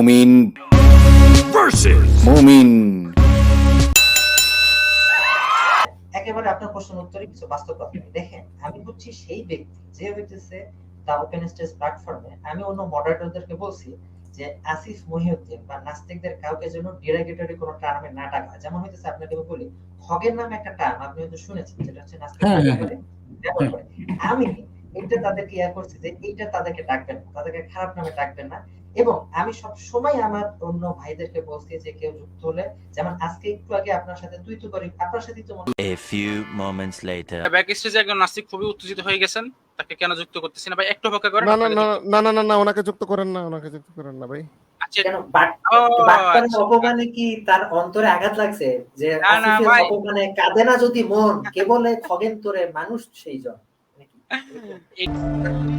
মুমিন ভার্সেস মুমিন। একেবারে আপনার প্রশ্নের উত্তরে কিছু বাস্তব কথা নেই। দেখেন, আমি হচ্ছি সেই ব্যক্তি যে হইতেছে দা ওপেন স্টেজ প্ল্যাটফর্মে আমি অন্য মডারেটরদেরকে বলছি যে আসিফ মহিউদ্দিন বা নাস্তিকদের কাউকে যেন ডিরাগেটরি কোনো টার্মে না ডাকা হয়। যেমন হইতেছে আপনাকে আমি বলি, খগের নামে একটা টার্ম আপনি হয়তো শুনেছেন, যেটা হচ্ছে নাস্তিকরা একেবারে ব্যবহার করে। আমি এটা তাদেরকে ইয়া করছি যে এইটা তাদেরকে ডাকবেন না, তাদেরকে খারাপ নামে ডাকবেন না। এবং আমি সব সময় আমার অন্য ভাইদেরকে বলছি যে কেউ যুক্ত হলে, যেমন আজকে একটু আগে আপনার সাথে তুই তো করি, আপনার সাথেই তো A few moments later. Back স্টেজে একজন নাস্তিক খুবই উত্তেজিত হয়ে গেছেন, তাকে কেন যুক্ত করতেছি না ভাই, একটু অপেক্ষা করেন। না না না না না না না ওনাকে যুক্ত করেন না, ওনাকে যুক্ত করেন না ভাই। আচ্ছা কেন ও, বাটপারের আচ্ছা। অপমানে কি তার অন্তরে আঘাত লাগছে? যে না, না, আসিফের ভাই। অপমানে কাঁদে না যদি মন, কেবলে খগেন তোরে মানুষ সেই জন।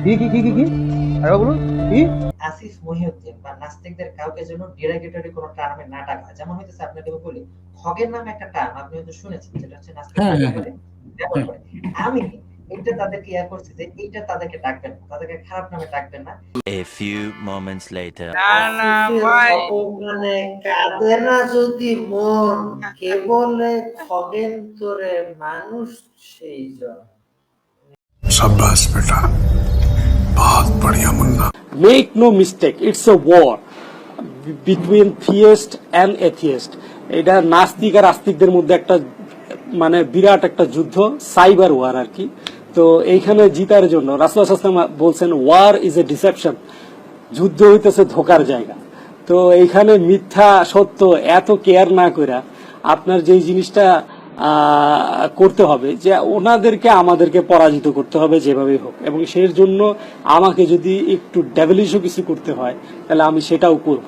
কি আরে বলুন কি? আসিফ মহিউদ্দিন বা নাস্তিকদের কাউকে যেন ডিরাগেটরি কোনো টার্মে না ডাকা হয়। যেমন হইতেছে আপনাকে আমি বলি, খগের নামে একটা টার্ম আপনি হয়তো শুনেছেন, যেটা হচ্ছে নাস্তিকরা একেবারে ব্যবহার করে। আমি এটা তাদেরকে ইয়া করছি যে এইটা তাদেরকে ডাকবেন না, তাদেরকে খারাপ নামে ডাকবেন না। A few moments later. না না আসিফের ভাই, অপমানে কাঁদে না যদি মন, কেবলে খগেন তোরে মানুষ সেই জন। शाबाश बेटा, बहुत बढ़िया Munna. Make no mistake, it's a war between theist and atheist. এটা নাস্তিক আর আস্তিকদের মধ্যে একটা মানে বিরাট একটা যুদ্ধ, সাইবার ওয়ার আর কি। তো এইখানে জিতার জন্য রাসূলুল্লাহ সাল্লাল্লাহু আলাইহি ওয়াসাল্লাম বলছেন ওয়ার ইজ এ ডিসেপশন, যুদ্ধ হইতেছে ধোকার জায়গা। তো এইখানে মিথ্যা সত্য এত কেয়ার না কইরা আপনার যেই জিনিসটা করতে হবে যে ওনাদেরকে আমাদেরকে পরাজিত করতে হবে যেভাবেই হোক, এবং সেই জন্য আমাকে যদি একটু ডেভিলিশও কিছু করতে হয় তাহলে আমি সেটাও করব।